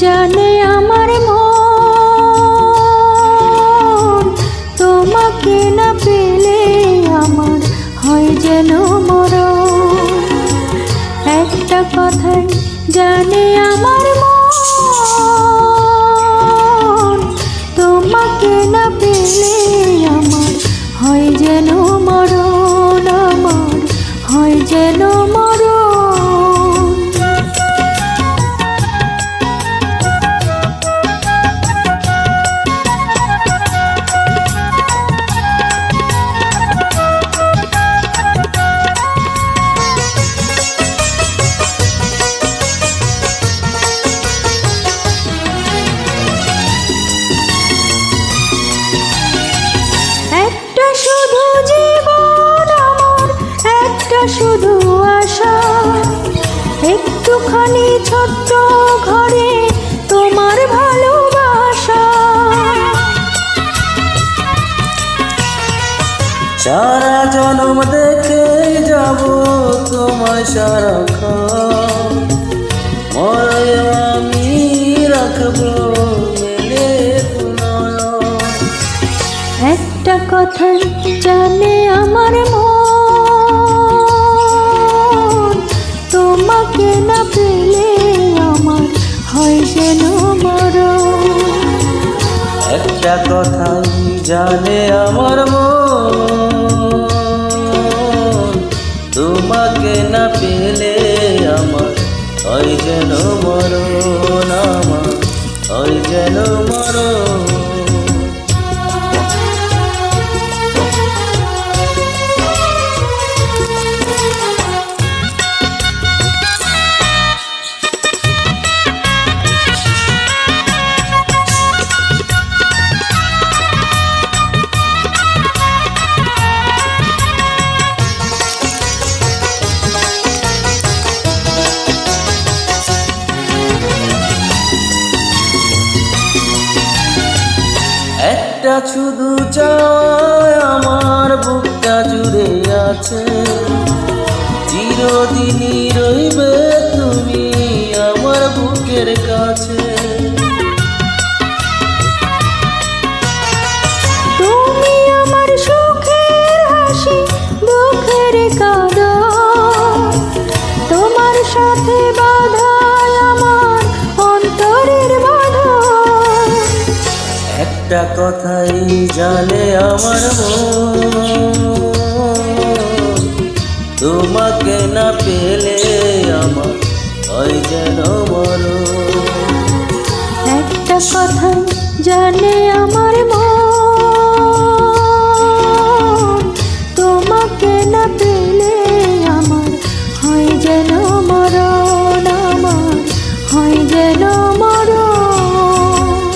জানে আমার মন, তোমাকে না পেলে আমার হয় যেন মরণ। একটা কথাই জানে আমার মন, তোমাকে না পেলে আমার হয় যেন মরণ, আমার হয় যেন মরণ। একটা শুধু জীবন আমার, একটা শুধু আশা, একটুখানি ছোট্ট ঘরে তোমার ভালোবাসা। সারা জনম দেখে যাব তোমায় সারাক্ষণ, মরে আমি রাখবো মেলে নয়ন। একটা কথা জানে আমার মন, তোমাকে না পেলে আমার হয় যেন মরণ। একটা কথাই জানে আমার মন, তোমাকে না পেলে আমার হয় যেন মরণ, আমার হয় যেন মরণ। একটা শুধু চাই আমার বুকটা জুড়ে আছে, চিরদিনই রইবে তুমি আমার বুকের কাছে। তুমি আমার সুখের হাসি, দুঃখের কাঁদন, তোমার সাথে বাঁধায় আমার অন্তরের বাঁধন। একটা কথাই জানে আমার মন, তোমাকে না পেলে আমার হয় যেন মরণ। একটা কথা জানে আমার মন,